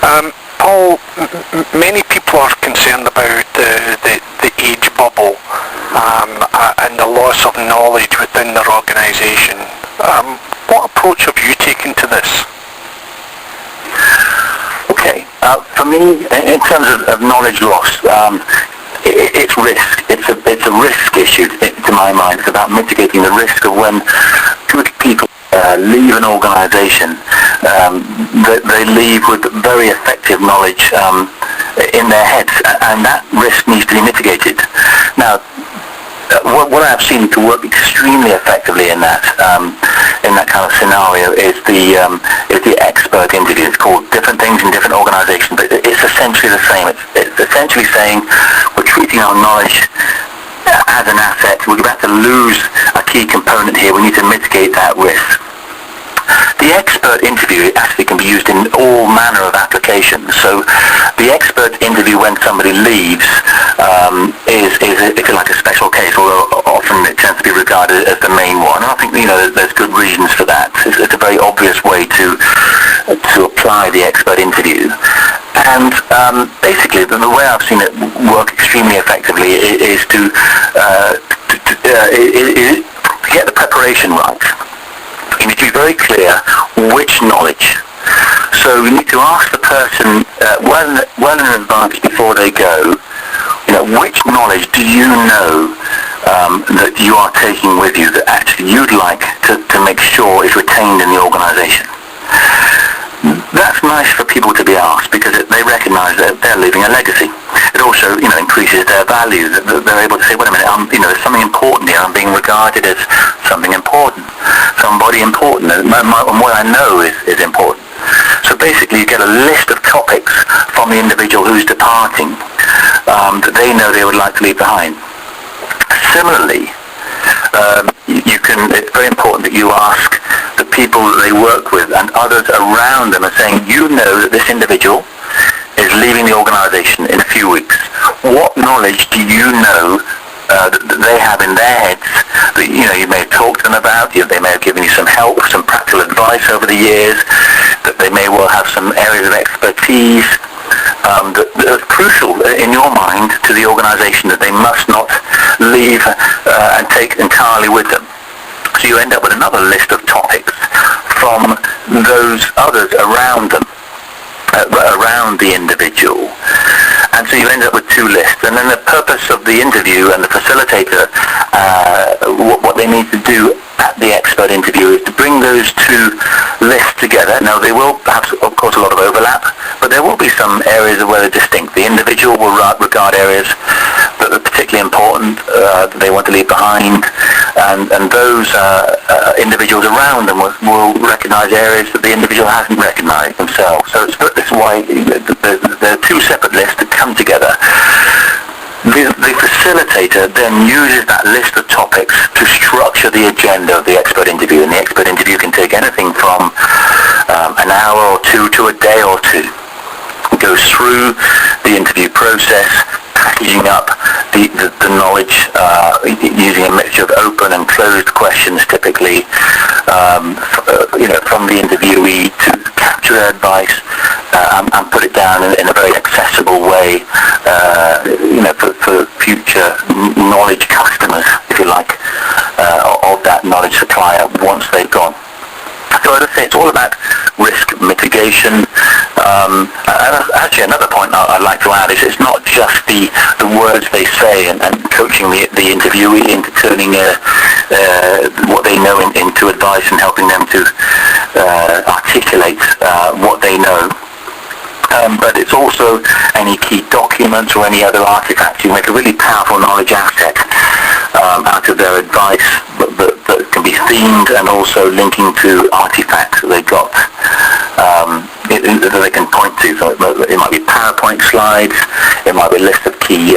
Paul, many people are concerned about the age bubble and the loss of knowledge within their organisation. What approach have you taken to this? Okay, for me, in terms of knowledge loss, it's risk. It's a risk issue to my mind. It's about mitigating the risk of when good people leave an organisation, they leave with very effective knowledge in their heads, and that risk needs to be mitigated. Now, what I've seen to work extremely effectively in that kind of scenario is the expert interview. It's called different things in different organisations, but it's essentially the same. It's essentially saying we're treating our knowledge as an asset. We're about to lose a key component here. We need to mitigate that risk. The expert interview actually can be used in all manner of applications. So the expert interview when somebody leaves is if you like, a special case, although often it tends to be regarded as the main one. And I think there's good reasons for that. It's a very obvious way to apply the expert interview. And basically, the way I've seen it work extremely effectively is to get the preparation right. You need to be very clear which knowledge. So you need to ask the person well in advance before they go, which knowledge do you know that you are taking with you that actually you'd like to make sure is retained in the organisation. That's nice for people to be asked because they recognise that they're leaving a legacy. It also, increases their value. They're able to say, wait a minute, there's something important here. I'm being regarded as something important, somebody important, and what I know is important. So basically, you get a list of topics from the individual who's departing that they know they would like to leave behind. Similarly, it's very important that you ask the people that they work with and others around them are saying, that this individual is leaving the organisation in a few weeks. What knowledge do you know that they have in their heads that you may have talked to them about? They may have given you some help, some practical advice over the years, that they may well have some areas of expertise that are crucial in your mind to the organisation that they must not leave and take entirely with them. So you end up with another list of topics from those others around them, around the individual. And so you end up with two lists. And then the purpose of the interview and the facilitator, what they need to do at the expert interview is to bring those two lists together. Now they will have, of course, a lot of overlap, but there will be some areas where they're distinct. The individual will regard areas that are particularly important, that they want to leave behind, and those individuals around them will recognise areas that the individual hasn't recognised themselves. So that's why there are two separate lists that come together. The facilitator then uses that list of topics to structure the agenda of the expert interview, and the expert interview can take anything from an hour or two to a day or two. It goes through the interview process, packaging up the knowledge using a mixture of open and closed questions typically from the interviewee to capture their advice and put it down in a very accessible way for future knowledge customers, if you like, of that knowledge supplier once they've gone. So as I say, it's all about risk mitigation. And actually, another point I'd like to add is it's not just the words they say and coaching the interviewee into turning what they know into advice and helping them to articulate what they know. But it's also any key documents or any other artifacts. You make a really powerful knowledge asset out of their advice that can be themed and also linking to artifacts that they got that they can point to. So it might be PowerPoint slides, it might be a list of key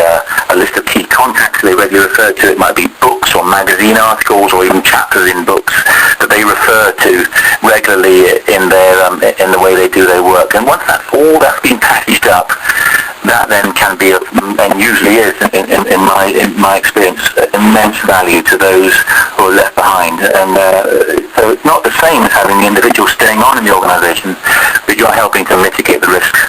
contacts they regularly refer to, it might be books or magazine articles or even chapters in books that they refer to regularly in the way they do their work. And once that's been packaged up, that then can be, and usually is, in my experience, immense value to those who are left behind. And so it's not the same as having the individual staying on in the organisation, but you're helping to mitigate the risks